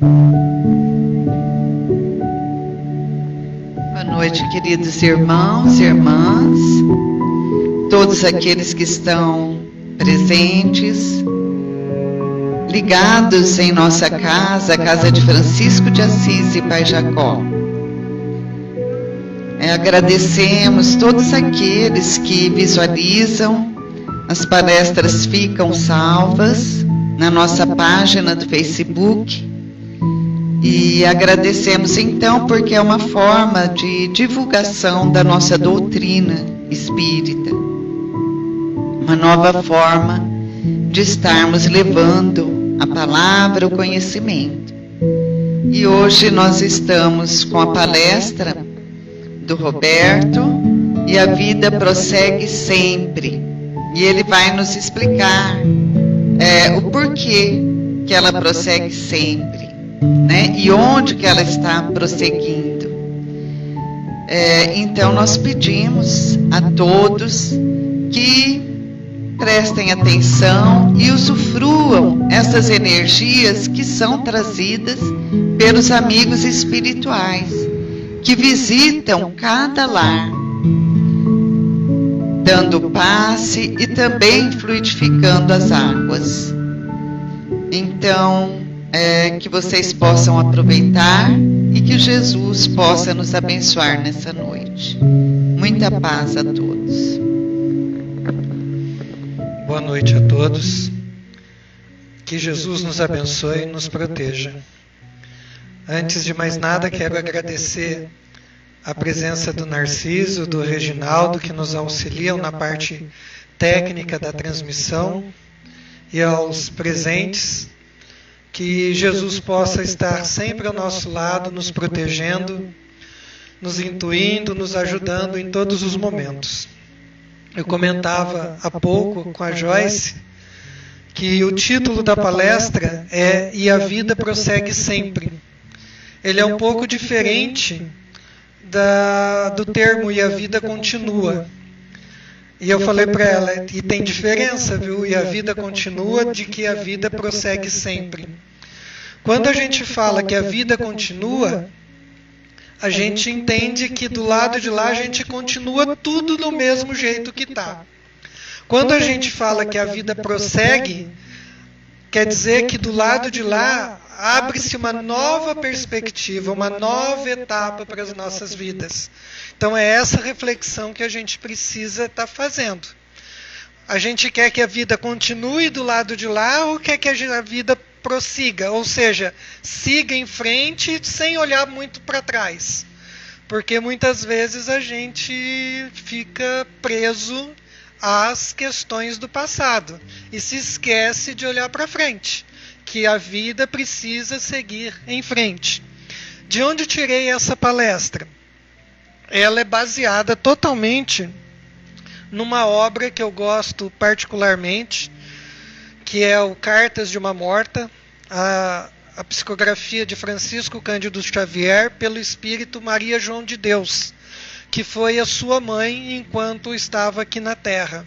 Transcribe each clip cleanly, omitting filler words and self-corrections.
Boa noite, queridos irmãos e irmãs, todos aqueles que estão presentes, ligados em nossa casa, a casa de Francisco de Assis e Pai Jacó. Agradecemos todos aqueles que visualizam, as palestras ficam salvas na nossa página do Facebook. E agradecemos então porque é uma forma de divulgação da nossa doutrina espírita, uma nova forma de estarmos levando a palavra, o conhecimento. E hoje nós estamos com a palestra do Roberto, e a vida prossegue sempre. E ele vai nos explicar o porquê que ela prossegue sempre, né? E onde que ela está prosseguindo. Então nós pedimos a todos que prestem atenção e usufruam essas energias que são trazidas pelos amigos espirituais que visitam cada lar, dando passe e também fluidificando as águas. Então, que vocês possam aproveitar e que Jesus possa nos abençoar nessa noite. Muita paz a todos. Boa noite a todos. Que Jesus nos abençoe e nos proteja. Antes de mais nada, quero agradecer a presença do Narciso, do Reginaldo, que nos auxiliam na parte técnica da transmissão, e aos presentes. Que Jesus possa estar sempre ao nosso lado, nos protegendo, nos intuindo, nos ajudando em todos os momentos. Eu comentava há pouco com a Joyce que o título da palestra é "E a vida prossegue sempre". Ele é um pouco diferente do termo "E a vida continua". E eu falei para ela, e tem diferença, viu? E a vida continua de que a vida prossegue sempre. Quando a gente fala que a vida continua, a gente entende que do lado de lá a gente continua tudo do mesmo jeito que está. Quando a gente fala que a vida prossegue, quer dizer que do lado de lá abre-se uma nova perspectiva, uma nova etapa para as nossas vidas. Então é essa reflexão que a gente precisa estar fazendo. A gente quer que a vida continue do lado de lá ou quer que a vida prossiga? Ou seja, siga em frente sem olhar muito para trás. Porque muitas vezes a gente fica preso às questões do passado e se esquece de olhar para frente, que a vida precisa seguir em frente. De onde tirei essa palestra? Ela é baseada totalmente numa obra que eu gosto particularmente, que é o Cartas de uma Morta, a psicografia de Francisco Cândido Xavier pelo espírito Maria João de Deus, que foi a sua mãe enquanto estava aqui na Terra.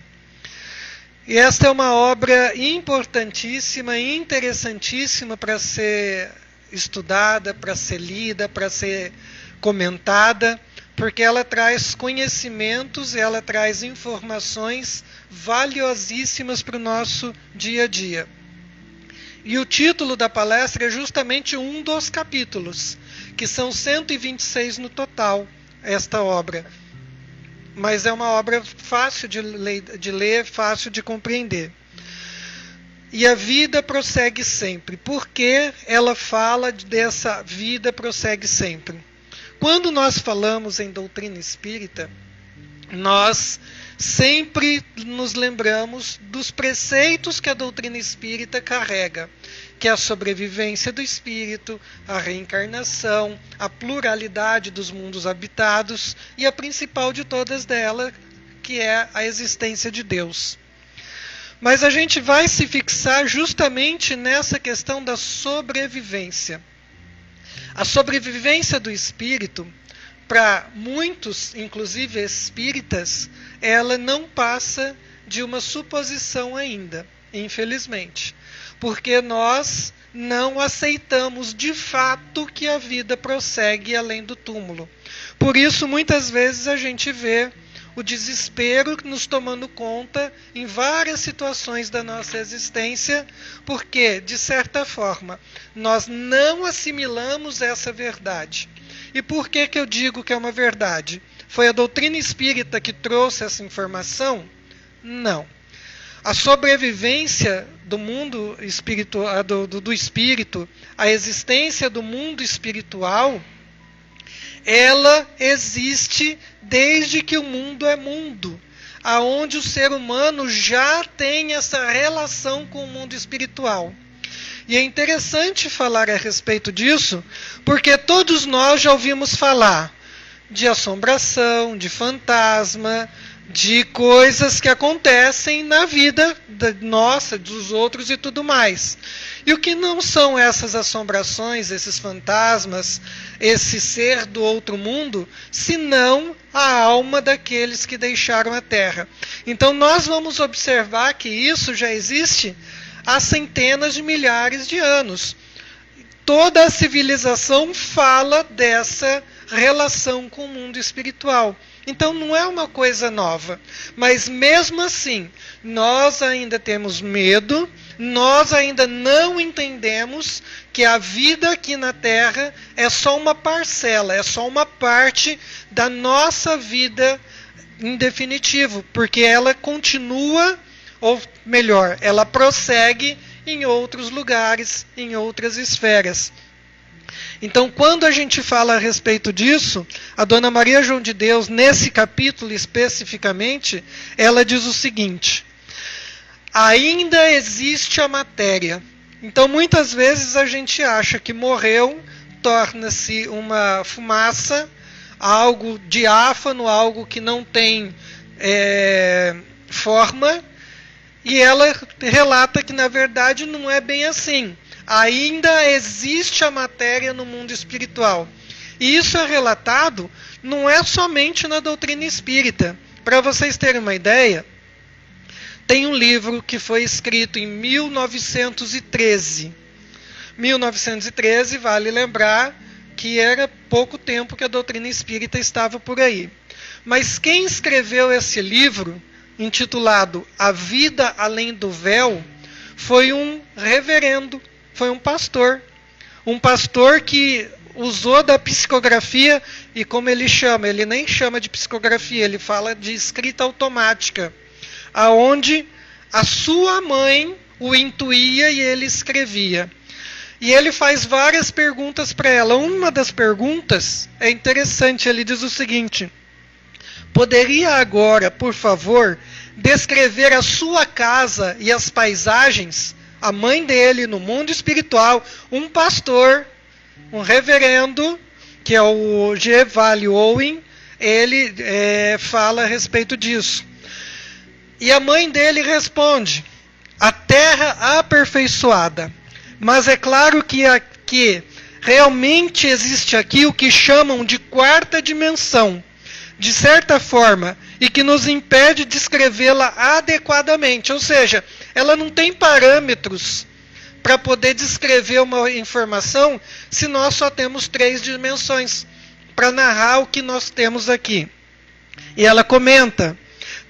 E esta é uma obra importantíssima e interessantíssima para ser estudada, para ser lida, para ser comentada, porque ela traz conhecimentos, ela traz informações valiosíssimas para o nosso dia a dia. E o título da palestra é justamente um dos capítulos, que são 126 no total, esta obra. Mas é uma obra fácil de ler, fácil de compreender. E a vida prossegue sempre. Por que ela fala dessa vida prossegue sempre? Quando nós falamos em doutrina espírita, nós sempre nos lembramos dos preceitos que a doutrina espírita carrega, que é a sobrevivência do espírito, a reencarnação, a pluralidade dos mundos habitados e a principal de todas delas, que é a existência de Deus. Mas a gente vai se fixar justamente nessa questão da sobrevivência. A sobrevivência do espírito, para muitos, inclusive espíritas, ela não passa de uma suposição ainda, infelizmente. porque nós não aceitamos de fato que a vida prossegue além do túmulo. Por isso, muitas vezes a gente vê o desespero nos tomando conta em várias situações da nossa existência, porque, de certa forma, nós não assimilamos essa verdade. E por que eu digo que é uma verdade? Foi a doutrina espírita que trouxe essa informação? Não. A sobrevivência do mundo espiritual, do espírito, a existência do mundo espiritual, ela existe desde que o mundo é mundo, aonde o ser humano já tem essa relação com o mundo espiritual. E é interessante falar a respeito disso, porque todos nós já ouvimos falar de assombração, de fantasma, de coisas que acontecem na vida nossa, dos outros e tudo mais. E o que não são essas assombrações, esses fantasmas, esse ser do outro mundo, senão a alma daqueles que deixaram a Terra. Então nós vamos observar que isso já existe há centenas de milhares de anos. Toda a civilização fala dessa relação com o mundo espiritual. Então não é uma coisa nova, mas mesmo assim, nós ainda temos medo, nós ainda não entendemos que a vida aqui na Terra é só uma parcela, é só uma parte da nossa vida em definitivo, porque ela continua, ou melhor, ela prossegue em outros lugares, em outras esferas. Então, quando a gente fala a respeito disso, a Dona Maria João de Deus, nesse capítulo especificamente, ela diz o seguinte: ainda existe a matéria. Então, muitas vezes a gente acha que morreu, torna-se uma fumaça, algo diáfano, algo que não tem forma, e ela relata que, na verdade, não é bem assim. Ainda existe a matéria no mundo espiritual. E isso é relatado não é somente na doutrina espírita. Para vocês terem uma ideia, tem um livro que foi escrito em 1913. 1913, vale lembrar que era pouco tempo que a doutrina espírita estava por aí. Mas quem escreveu esse livro, intitulado A Vida Além do Véu, foi um reverendo, foi um pastor que usou da psicografia, e como ele chama, ele nem chama de psicografia, ele fala de escrita automática, aonde a sua mãe o intuía e ele escrevia. E ele faz várias perguntas para ela. Uma das perguntas é interessante, ele diz o seguinte: poderia agora, por favor, descrever a sua casa e as paisagens? A mãe dele, no mundo espiritual, um pastor, um reverendo, que é o G. Vale Owen, ele fala a respeito disso. E a mãe dele responde: a terra aperfeiçoada. Mas é claro que realmente existe aqui o que chamam de quarta dimensão, de certa forma, e que nos impede de descrevê-la adequadamente. Ou seja, ela não tem parâmetros para poder descrever uma informação se nós só temos 3 dimensões para narrar o que nós temos aqui. E ela comenta: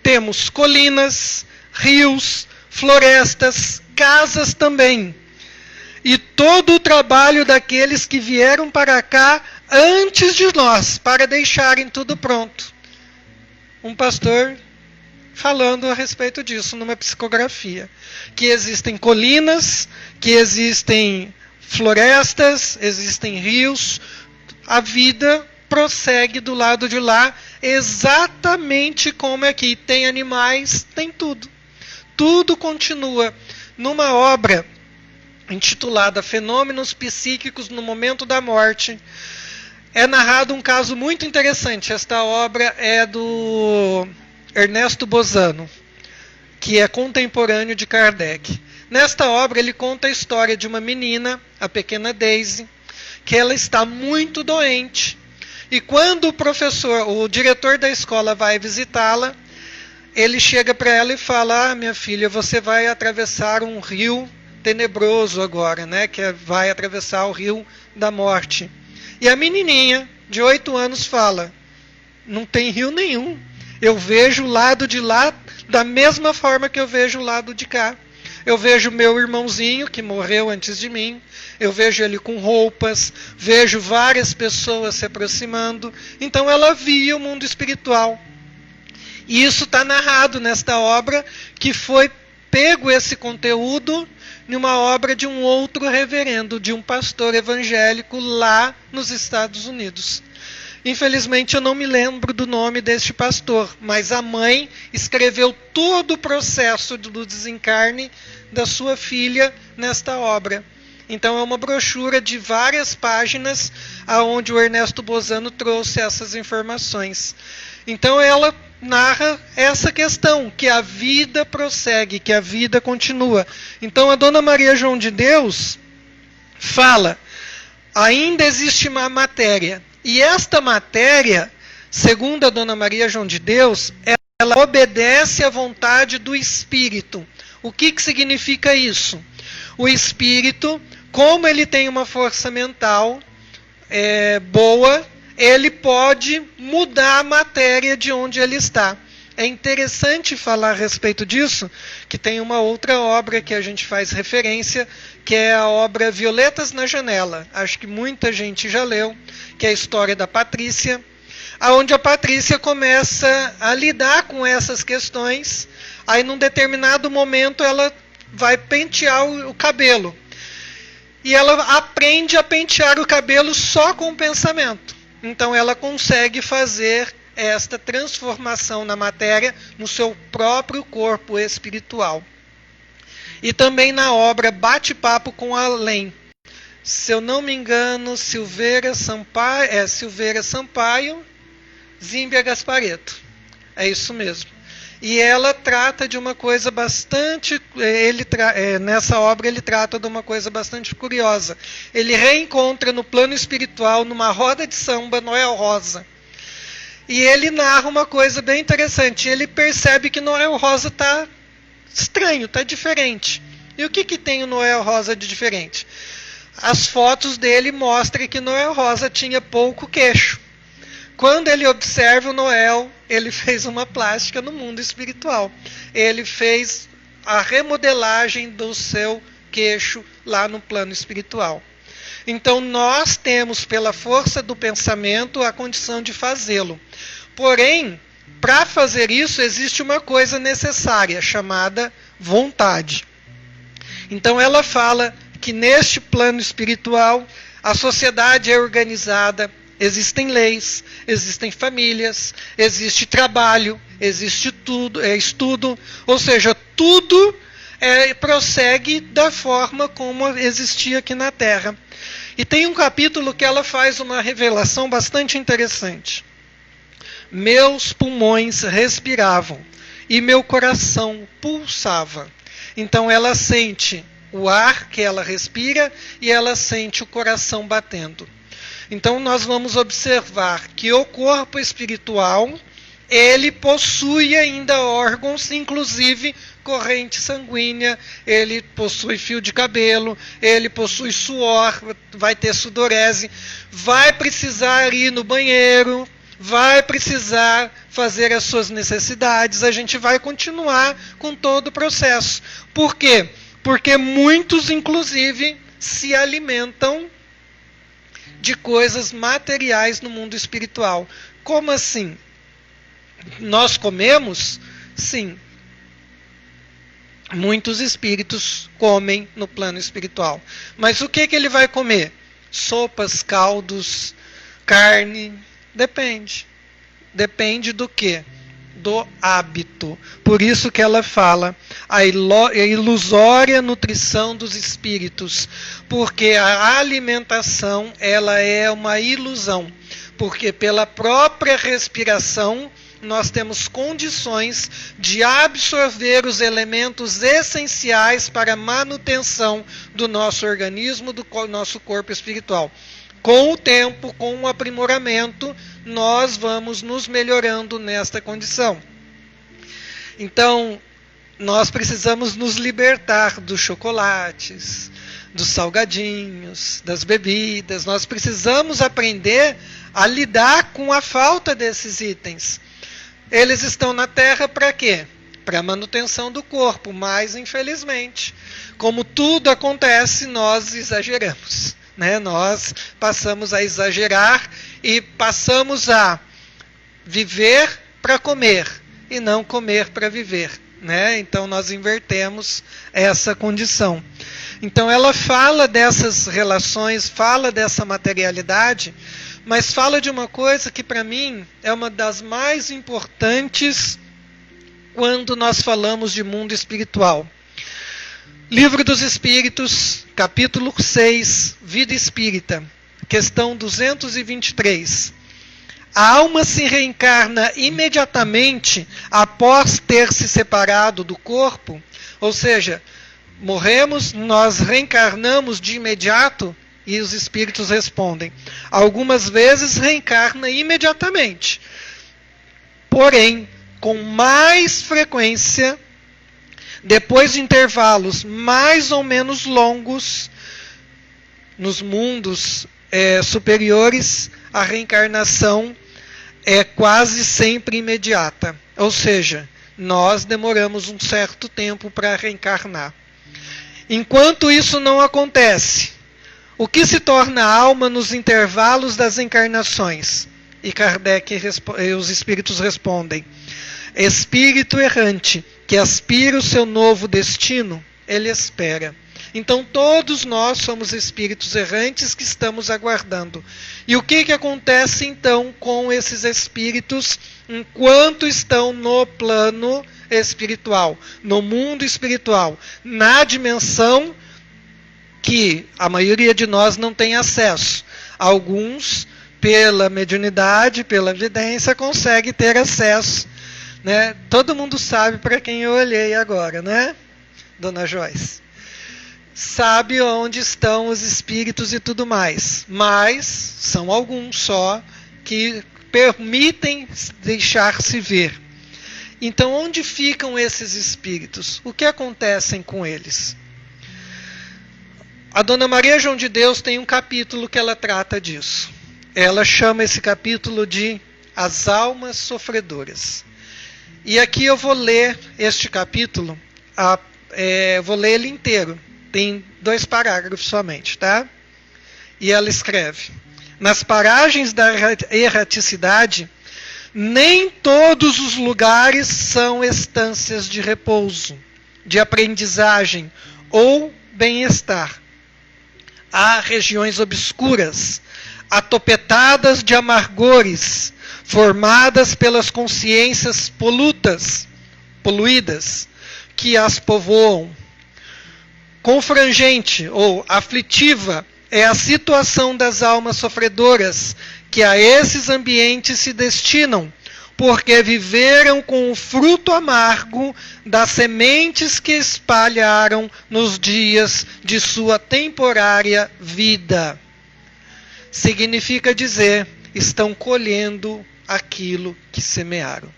temos colinas, rios, florestas, casas também. E todo o trabalho daqueles que vieram para cá antes de nós, para deixarem tudo pronto. Um pastor falando a respeito disso numa psicografia. Que existem colinas, que existem florestas, existem rios. A vida prossegue do lado de lá exatamente como é aqui. Tem animais, tem tudo. Tudo continua. Numa obra intitulada Fenômenos Psíquicos no Momento da Morte, é narrado um caso muito interessante. Esta obra é do Ernesto Bozano, que é contemporâneo de Kardec. Nesta obra ele conta a história de uma menina, a pequena Daisy, que ela está muito doente. E quando o diretor da escola vai visitá-la, ele chega para ela e fala: minha filha, você vai atravessar um rio tenebroso agora, né? Que vai atravessar o rio da morte. E a menininha, de 8 anos, fala: não tem rio nenhum. Eu vejo o lado de lá da mesma forma que eu vejo o lado de cá. Eu vejo meu irmãozinho, que morreu antes de mim. Eu vejo ele com roupas. Vejo várias pessoas se aproximando. Então ela via o mundo espiritual. E isso está narrado nesta obra, que foi pego esse conteúdo em uma obra de um outro reverendo, de um pastor evangélico lá nos Estados Unidos. Infelizmente eu não me lembro do nome deste pastor, mas a mãe escreveu todo o processo do desencarne da sua filha nesta obra. Então é uma brochura de várias páginas aonde o Ernesto Bozano trouxe essas informações. Então ela narra essa questão, que a vida prossegue, que a vida continua. Então a Dona Maria João de Deus fala: ainda existe uma matéria. E esta matéria, segundo a Dona Maria João de Deus, ela obedece à vontade do Espírito. O que significa isso? O Espírito, como ele tem uma força mental boa, ele pode mudar a matéria de onde ele está. É interessante falar a respeito disso, que tem uma outra obra que a gente faz referência, que é a obra Violetas na Janela. Acho que muita gente já leu, que é a história da Patrícia, onde a Patrícia começa a lidar com essas questões. Aí, num determinado momento, ela vai pentear o cabelo. E ela aprende a pentear o cabelo só com o pensamento. Então, ela consegue fazer esta transformação na matéria no seu próprio corpo espiritual. E também na obra Bate-Papo com Além. Se eu não me engano, Silveira Sampaio, Zímbia Gaspareto. É isso mesmo. E ela trata de uma coisa bastante... nessa obra ele trata de uma coisa bastante curiosa. Ele reencontra no plano espiritual, numa roda de samba, Noel Rosa. E ele narra uma coisa bem interessante. Ele percebe que Noel Rosa está estranho, está diferente. E o que tem o Noel Rosa de diferente? As fotos dele mostram que Noel Rosa tinha pouco queixo. Quando ele observa o Noel, ele fez uma plástica no mundo espiritual. Ele fez a remodelagem do seu queixo lá no plano espiritual. Então nós temos, pela força do pensamento, a condição de fazê-lo. Porém, para fazer isso, existe uma coisa necessária, chamada vontade. Então ela fala que neste plano espiritual, a sociedade é organizada, existem leis, existem famílias, existe trabalho, existe estudo, ou seja, tudo prossegue da forma como existia aqui na Terra. E tem um capítulo que ela faz uma revelação bastante interessante. Meus pulmões respiravam e meu coração pulsava. Então ela sente o ar que ela respira e ela sente o coração batendo. Então nós vamos observar que o corpo espiritual, ele possui ainda órgãos, inclusive corrente sanguínea, ele possui fio de cabelo, ele possui suor, vai ter sudorese, vai precisar ir no banheiro, vai precisar fazer as suas necessidades, a gente vai continuar com todo o processo. Por quê? Porque muitos, inclusive, se alimentam de coisas materiais no mundo espiritual. Como assim? Nós comemos? Sim. Muitos espíritos comem no plano espiritual. Mas o que ele vai comer? Sopas, caldos, carne? Depende. Depende do quê? Do hábito. Por isso que ela fala a ilusória nutrição dos espíritos. Porque a alimentação, ela é uma ilusão. Porque pela própria respiração, nós temos condições de absorver os elementos essenciais para a manutenção do nosso organismo, do nosso corpo espiritual. Com o tempo, com o aprimoramento, nós vamos nos melhorando nesta condição. Então, nós precisamos nos libertar dos chocolates, dos salgadinhos, das bebidas. Nós precisamos aprender a lidar com a falta desses itens. Eles estão na Terra para quê? Para a manutenção do corpo, mas infelizmente, como tudo acontece, nós exageramos, né? Nós passamos a exagerar e passamos a viver para comer e não comer para viver, né? Então nós invertemos essa condição. Então ela fala dessas relações, fala dessa materialidade, mas fala de uma coisa que para mim é uma das mais importantes quando nós falamos de mundo espiritual. Livro dos Espíritos, capítulo 6, Vida Espírita, questão 223. A alma se reencarna imediatamente após ter se separado do corpo, ou seja, morremos, nós reencarnamos de imediato, e os espíritos respondem. Algumas vezes reencarna imediatamente, porém, com mais frequência, depois de intervalos mais ou menos longos, nos mundos superiores, a reencarnação é quase sempre imediata. Ou seja, nós demoramos um certo tempo para reencarnar. Enquanto isso não acontece, o que se torna a alma nos intervalos das encarnações? E Kardec e os espíritos respondem: espírito errante, que aspira o seu novo destino, ele espera. Então todos nós somos espíritos errantes que estamos aguardando. E o que acontece então com esses espíritos enquanto estão no plano espiritual, no mundo espiritual, na dimensão que a maioria de nós não tem acesso? Alguns, pela mediunidade, pela evidência, conseguem ter acesso, né? Todo mundo sabe para quem eu olhei agora, né, Dona Joyce? Sabe onde estão os espíritos e tudo mais, mas são alguns só que permitem deixar-se ver. Então, onde ficam esses espíritos? O que acontece com eles? A Dona Maria João de Deus tem um capítulo que ela trata disso. Ela chama esse capítulo de As Almas Sofredoras. E aqui eu vou ler este capítulo, vou ler ele inteiro. Tem 2 parágrafos somente, tá? E ela escreve: nas paragens da erraticidade, nem todos os lugares são estâncias de repouso, de aprendizagem ou bem-estar. Há regiões obscuras, atopetadas de amargores, formadas pelas consciências poluídas, que as povoam. Confrangente ou aflitiva é a situação das almas sofredoras que a esses ambientes se destinam, porque viveram com o fruto amargo das sementes que espalharam nos dias de sua temporária vida. Significa dizer, estão colhendo aquilo que semearam.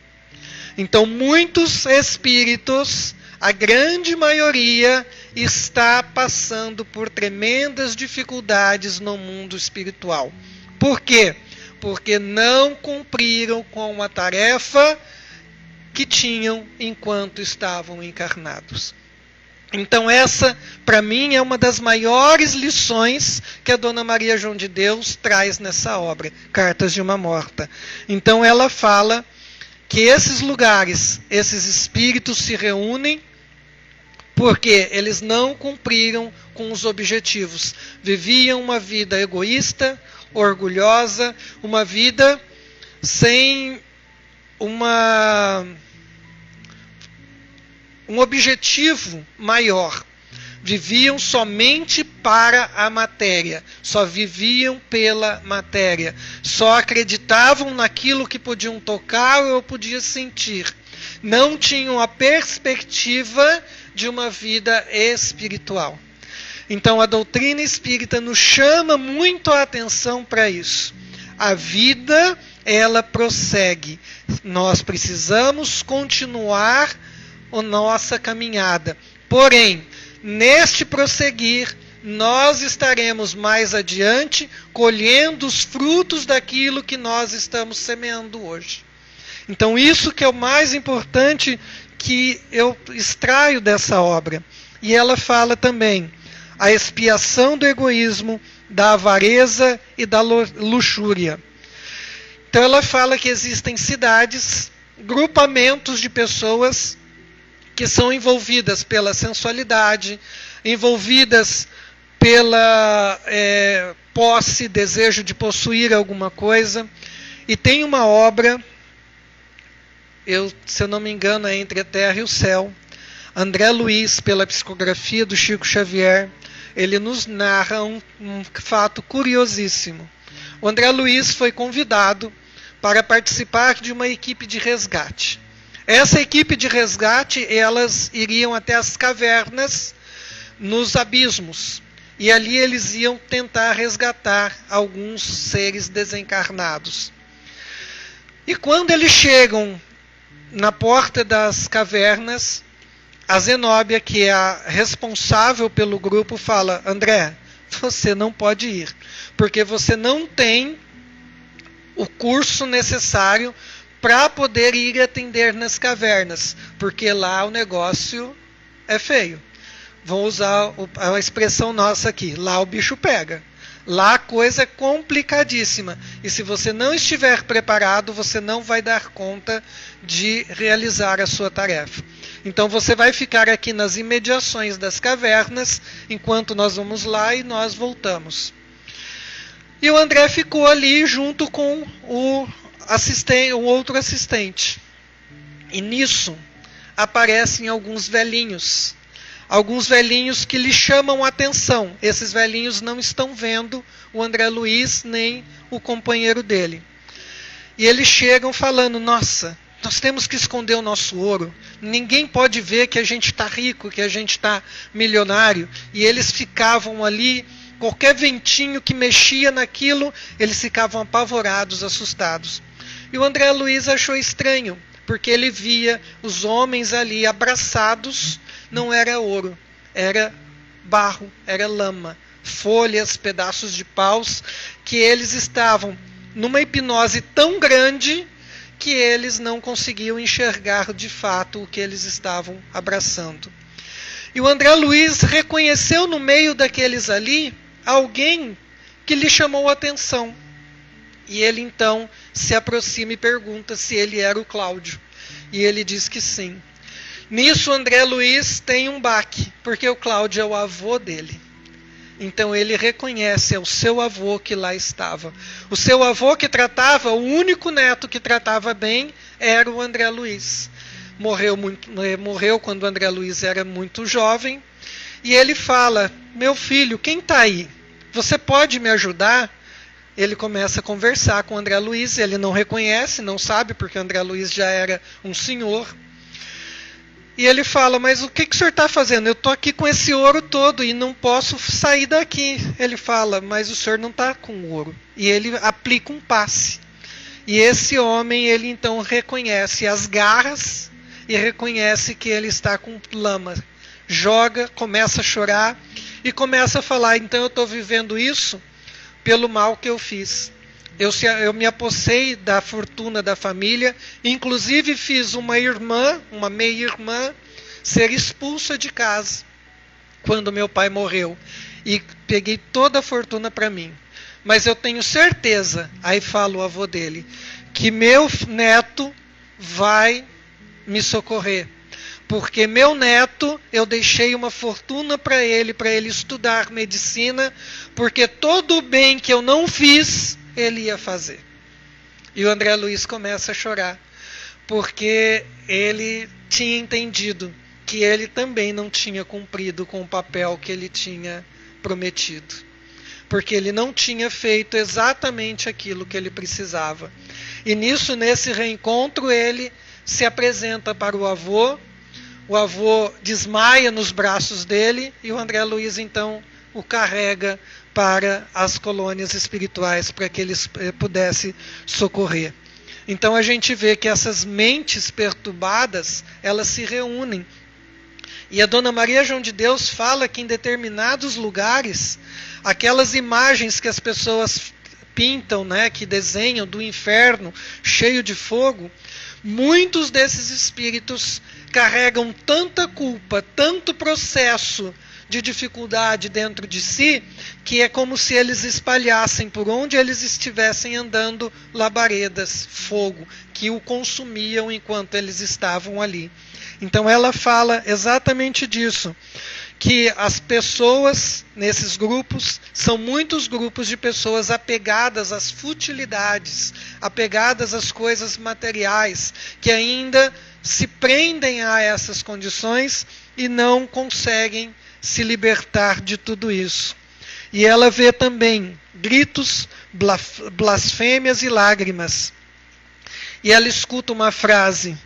Então, muitos espíritos, a grande maioria, está passando por tremendas dificuldades no mundo espiritual. Por quê? Porque não cumpriram com a tarefa que tinham enquanto estavam encarnados. Então essa, para mim, é uma das maiores lições que a Dona Maria João de Deus traz nessa obra, Cartas de uma Morta. Então ela fala que esses lugares, esses espíritos se reúnem porque eles não cumpriram com os objetivos. Viviam uma vida egoísta, orgulhosa, uma vida sem um objetivo maior. Viviam somente para a matéria, só viviam pela matéria, só acreditavam naquilo que podiam tocar ou podiam sentir. Não tinham a perspectiva de uma vida espiritual. Então a doutrina espírita nos chama muito a atenção para isso. A vida, ela prossegue. Nós precisamos continuar a nossa caminhada. Porém, neste prosseguir, nós estaremos mais adiante colhendo os frutos daquilo que nós estamos semeando hoje. Então, isso que é o mais importante que eu extraio dessa obra. E ela fala também a expiação do egoísmo, da avareza e da luxúria. Então ela fala que existem cidades, grupamentos de pessoas que são envolvidas pela sensualidade, envolvidas pela posse, desejo de possuir alguma coisa. E tem uma obra, se eu não me engano, é Entre a Terra e o Céu. André Luiz, pela psicografia do Chico Xavier, ele nos narra um fato curiosíssimo. O André Luiz foi convidado para participar de uma equipe de resgate. Essa equipe de resgate, elas iriam até as cavernas, nos abismos. E ali eles iam tentar resgatar alguns seres desencarnados. E quando eles chegam na porta das cavernas, a Zenóbia, que é a responsável pelo grupo, fala: André, você não pode ir, porque você não tem o curso necessário para poder ir atender nas cavernas, porque lá o negócio é feio. Vou usar a expressão nossa aqui: lá o bicho pega. Lá a coisa é complicadíssima. E se você não estiver preparado, você não vai dar conta de realizar a sua tarefa. Então você vai ficar aqui nas imediações das cavernas, enquanto nós vamos lá e nós voltamos. E o André ficou ali junto com o outro assistente. E nisso aparecem alguns velhinhos. Alguns velhinhos que lhe chamam a atenção. Esses velhinhos não estão vendo o André Luiz nem o companheiro dele. E eles chegam falando: nossa, nós temos que esconder o nosso ouro. Ninguém pode ver que a gente está rico, que a gente está milionário. E eles ficavam ali, qualquer ventinho que mexia naquilo, eles ficavam apavorados, assustados. E o André Luiz achou estranho, porque ele via os homens ali abraçados. Não era ouro, era barro, era lama, folhas, pedaços de paus, que eles estavam numa hipnose tão grande que eles não conseguiam enxergar de fato o que eles estavam abraçando. E o André Luiz reconheceu no meio daqueles ali alguém que lhe chamou a atenção. E ele então se aproxima e pergunta se ele era o Cláudio. E ele diz que sim. Nisso, André Luiz tem um baque, porque o Cláudio é o avô dele. Então ele reconhece, é o seu avô que lá estava. O seu avô que tratava, o único neto que tratava bem, era o André Luiz. Morreu quando o André Luiz era muito jovem. E ele fala: meu filho, quem está aí? Você pode me ajudar? Ele começa a conversar com o André Luiz, ele não reconhece, não sabe, porque o André Luiz já era um senhor. E ele fala: mas o que o senhor está fazendo? Eu estou aqui com esse ouro todo e não posso sair daqui. Ele fala: mas o senhor não está com ouro. E ele aplica um passe. E esse homem, ele então reconhece as garras e reconhece que ele está com lama. Joga, começa a chorar e começa a falar: então eu estou vivendo isso pelo mal que eu fiz. Eu me apossei da fortuna da família, inclusive fiz uma meia-irmã, ser expulsa de casa quando meu pai morreu. E peguei toda a fortuna para mim. Mas eu tenho certeza, aí fala o avô dele, que meu neto vai me socorrer. Porque meu neto, eu deixei uma fortuna para ele estudar medicina, porque todo o bem que eu não fiz, ele ia fazer. E o André Luiz começa a chorar, porque ele tinha entendido que ele também não tinha cumprido com o papel que ele tinha prometido. Porque ele não tinha feito exatamente aquilo que ele precisava. E nisso, nesse reencontro, ele se apresenta para o avô desmaia nos braços dele, e o André Luiz então o carrega para as colônias espirituais, para que eles pudessem socorrer. Então a gente vê que essas mentes perturbadas, elas se reúnem. E a Dona Maria João de Deus fala que em determinados lugares, aquelas imagens que as pessoas pintam, né, que desenham do inferno cheio de fogo, muitos desses espíritos carregam tanta culpa, tanto processo de dificuldade dentro de si, que é como se eles espalhassem por onde eles estivessem andando labaredas, fogo, que o consumiam enquanto eles estavam ali. Então ela fala exatamente disso, que as pessoas nesses grupos são muitos grupos de pessoas apegadas às futilidades, apegadas às coisas materiais, que ainda se prendem a essas condições e não conseguem se libertar de tudo isso. E ela vê também gritos, blasfêmias e lágrimas. E ela escuta uma frase: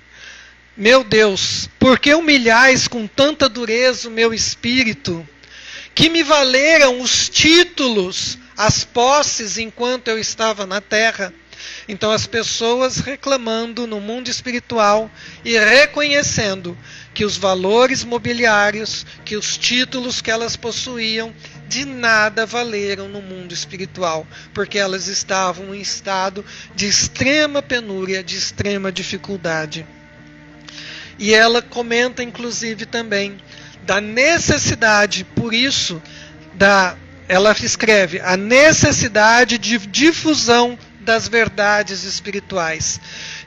meu Deus, por que humilhais com tanta dureza o meu espírito? Que me valeram os títulos, as posses enquanto eu estava na terra? Então as pessoas reclamando no mundo espiritual e reconhecendo que os valores mobiliários, que os títulos que elas possuíam, de nada valeram no mundo espiritual, porque elas estavam em estado de extrema penúria, de extrema dificuldade. E ela comenta, inclusive, também da necessidade, por isso, ela escreve, a necessidade de difusão das verdades espirituais,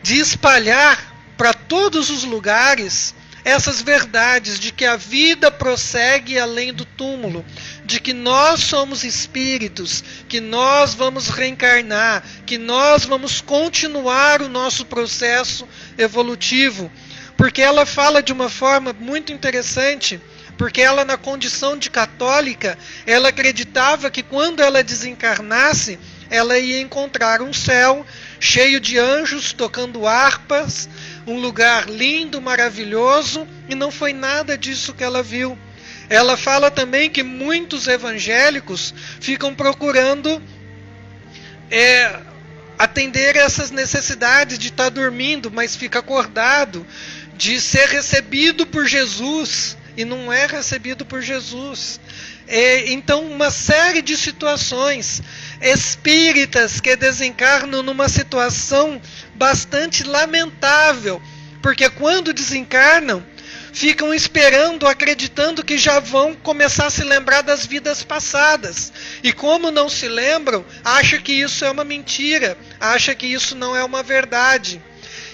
de espalhar para todos os lugares essas verdades de que a vida prossegue além do túmulo, de que nós somos espíritos, que nós vamos reencarnar, que nós vamos continuar o nosso processo evolutivo. Porque ela fala de uma forma muito interessante, porque ela, na condição de católica, ela acreditava que quando ela desencarnasse, ela ia encontrar um céu cheio de anjos tocando harpas, um lugar lindo, maravilhoso, e não foi nada disso que ela viu. Ela fala também que muitos evangélicos ficam procurando atender essas necessidades de estar dormindo, mas fica acordado, de ser recebido por Jesus, e não é recebido por Jesus. Então, uma série de situações espíritas que desencarnam numa situação bastante lamentável, porque quando desencarnam, ficam esperando, acreditando que já vão começar a se lembrar das vidas passadas. E como não se lembram, acha que isso é uma mentira, acha que isso não é uma verdade.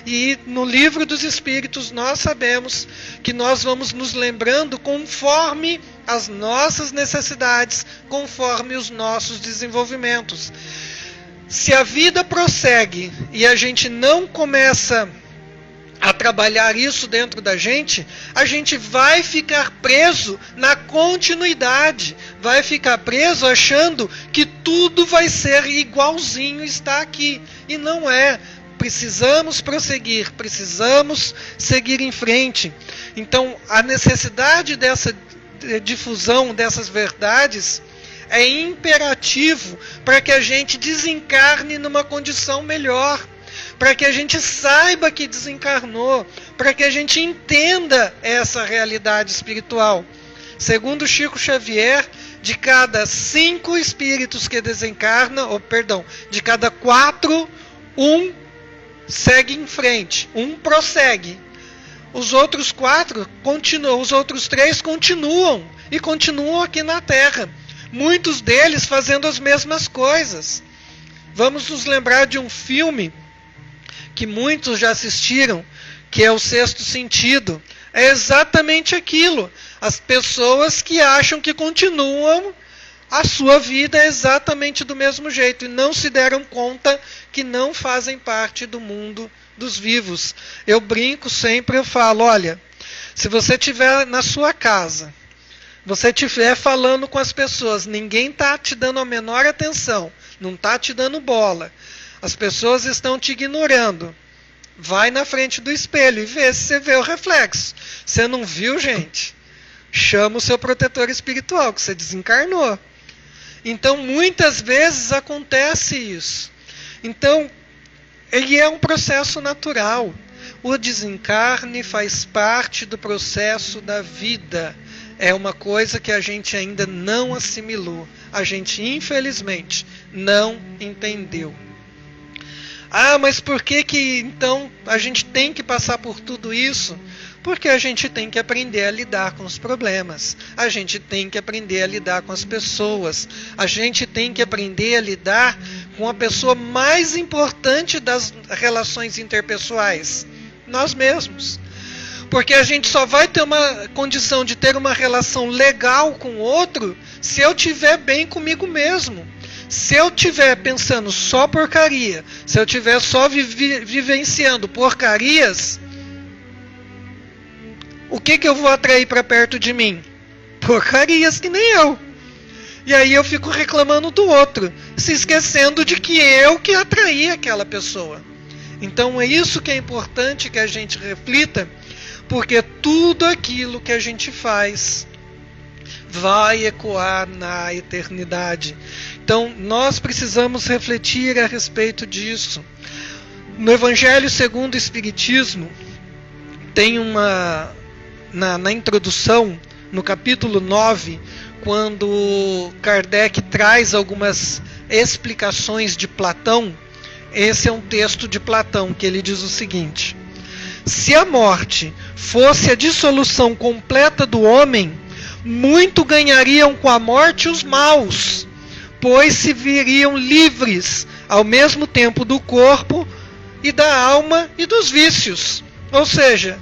E no livro dos Espíritos nós sabemos que nós vamos nos lembrando conforme as nossas necessidades, conforme os nossos desenvolvimentos. Se a vida prossegue e a gente não começa a trabalhar isso dentro da gente, a gente vai ficar preso na continuidade, vai ficar preso achando que tudo vai ser igualzinho está aqui, e não é. Precisamos prosseguir, precisamos seguir em frente. Então, a necessidade dessa difusão dessas verdades é imperativo para que a gente desencarne numa condição melhor, para que a gente saiba que desencarnou, para que a gente entenda essa realidade espiritual. Segundo Chico Xavier, de cada 5 espíritos que desencarnam, de cada 4, um segue em frente, um prossegue. Os outros 4 continuam, os outros 3 continuam e continuam aqui na Terra. Muitos deles fazendo as mesmas coisas. Vamos nos lembrar de um filme que muitos já assistiram, que é O Sexto Sentido. É exatamente aquilo. As pessoas que acham que continuam a sua vida exatamente do mesmo jeito e não se deram conta que não fazem parte do mundo dos vivos. Eu brinco sempre, eu falo, olha, se você estiver na sua casa, você estiver falando com as pessoas, ninguém está te dando a menor atenção, não está te dando bola, as pessoas estão te ignorando, vai na frente do espelho e vê se você vê o reflexo. Você não viu, gente? Chama o seu protetor espiritual, que você desencarnou. Então, muitas vezes acontece isso. Então, ele é um processo natural. O desencarne faz parte do processo da vida. É uma coisa que a gente ainda não assimilou. A gente, infelizmente, não entendeu. Ah, mas por que então a gente tem que passar por tudo isso? Porque a gente tem que aprender a lidar com os problemas. A gente tem que aprender a lidar com as pessoas. A gente tem que aprender a lidar com a pessoa mais importante das relações interpessoais. Nós mesmos. Porque a gente só vai ter uma condição de ter uma relação legal com o outro se eu estiver bem comigo mesmo. Se eu estiver pensando só porcaria, se eu estiver só vivenciando porcarias, o que eu vou atrair para perto de mim? Porcarias que nem eu. E aí eu fico reclamando do outro, se esquecendo de que eu que atraí aquela pessoa. Então é isso que é importante que a gente reflita, porque tudo aquilo que a gente faz vai ecoar na eternidade. Então nós precisamos refletir a respeito disso. No Evangelho segundo o Espiritismo, tem na introdução, no capítulo 9, quando Kardec traz algumas explicações de Platão, esse é um texto de Platão, que ele diz o seguinte: se a morte fosse a dissolução completa do homem, muito ganhariam com a morte os maus, pois se viriam livres ao mesmo tempo do corpo e da alma e dos vícios. Ou seja,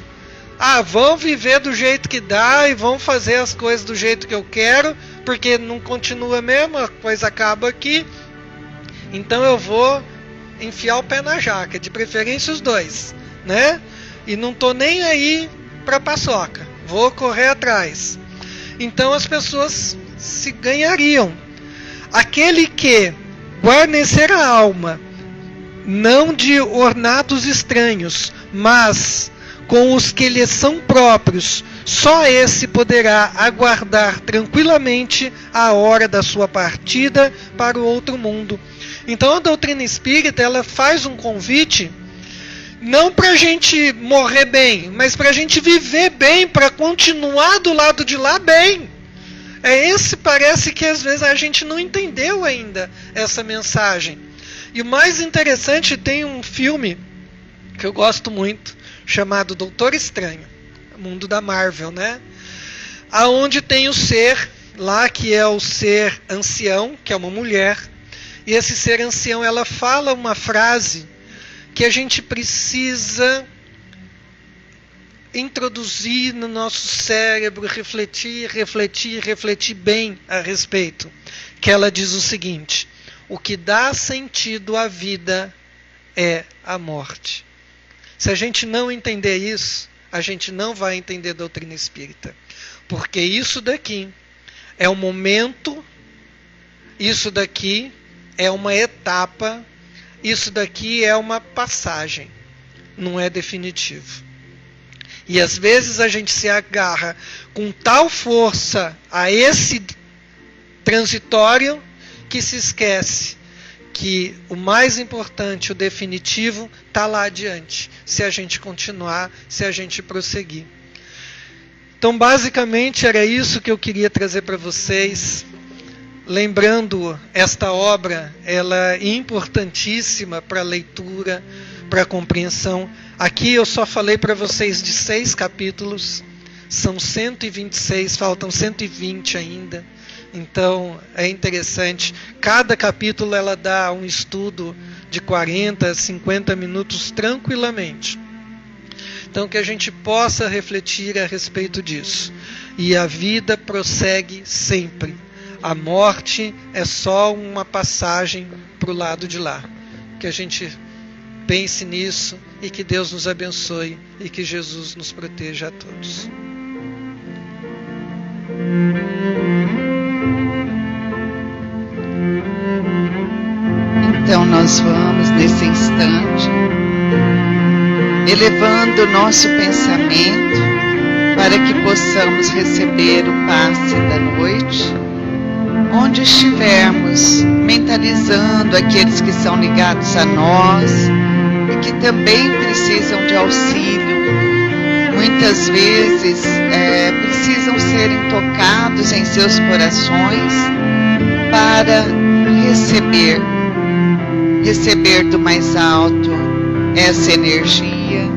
vão viver do jeito que dá e vão fazer as coisas do jeito que eu quero, porque não continua mesmo, a coisa acaba aqui. Então eu vou enfiar o pé na jaca, de preferência os dois, né? E não tô nem aí para paçoca, vou correr atrás. Então as pessoas se ganhariam. Aquele que guarnecer a alma, não de ornatos estranhos, mas com os que lhe são próprios, só esse poderá aguardar tranquilamente a hora da sua partida para o outro mundo. Então a doutrina espírita, ela faz um convite, não para a gente morrer bem, mas para a gente viver bem, para continuar do lado de lá bem. Parece que às vezes a gente não entendeu ainda essa mensagem. E o mais interessante, tem um filme que eu gosto muito, chamado Doutor Estranho, mundo da Marvel, né? Aonde tem o ser lá, que é o ser ancião, que é uma mulher, e esse ser ancião, ela fala uma frase que a gente precisa introduzir no nosso cérebro, refletir bem a respeito, que ela diz o seguinte: o que dá sentido à vida é a morte. Se a gente não entender isso, a gente não vai entender a doutrina espírita. Porque isso daqui é um momento, isso daqui é uma etapa, isso daqui é uma passagem, não é definitivo. E às vezes a gente se agarra com tal força a esse transitório que se esquece que o mais importante, o definitivo, está lá adiante, se a gente continuar, se a gente prosseguir. Então, basicamente, era isso que eu queria trazer para vocês. Lembrando, esta obra, ela é importantíssima para a leitura, para a compreensão. Aqui eu só falei para vocês de 6 capítulos, são 126, faltam 120 ainda. Então é interessante, cada capítulo ela dá um estudo de 40, 50 minutos tranquilamente. Então que a gente possa refletir a respeito disso. E a vida prossegue sempre. A morte é só uma passagem para o lado de lá. Que a gente pense nisso e que Deus nos abençoe e que Jesus nos proteja a todos. Então nós vamos nesse instante elevando o nosso pensamento para que possamos receber o passe da noite, onde estivermos mentalizando aqueles que são ligados a nós, que também precisam de auxílio, muitas vezes precisam serem tocados em seus corações para receber do mais alto essa energia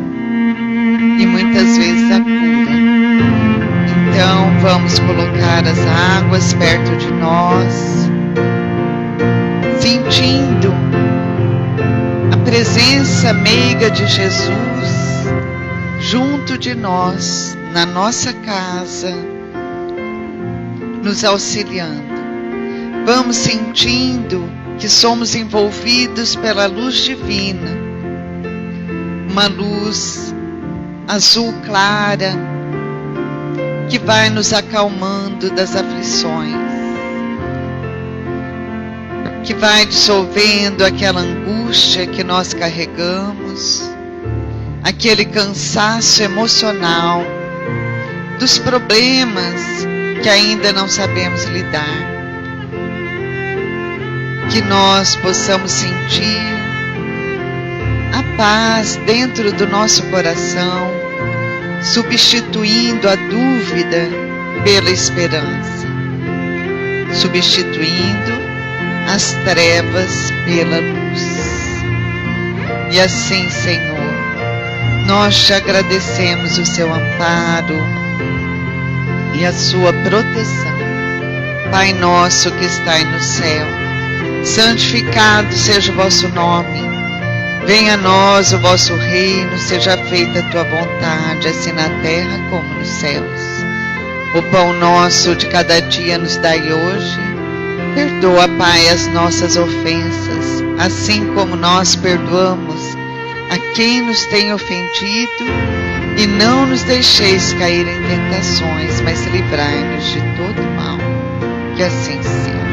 e muitas vezes a cura. Então vamos colocar as águas perto de nós, sentindo a presença meiga de Jesus junto de nós, na nossa casa, nos auxiliando. Vamos sentindo que somos envolvidos pela luz divina, uma luz azul clara que vai nos acalmando das aflições, que vai dissolvendo aquela angústia que nós carregamos, aquele cansaço emocional dos problemas que ainda não sabemos lidar. Que nós possamos sentir a paz dentro do nosso coração, substituindo a dúvida pela esperança, substituindo as trevas pela luz. E assim, Senhor, nós te agradecemos o seu amparo e a sua proteção. Pai nosso que estais no céu, santificado seja o vosso nome, venha a nós o vosso reino, seja feita a tua vontade, assim na terra como nos céus. O pão nosso de cada dia nos dai hoje, perdoa, Pai, as nossas ofensas, assim como nós perdoamos a quem nos tem ofendido, e não nos deixeis cair em tentações, mas livrai-nos de todo mal, que assim seja.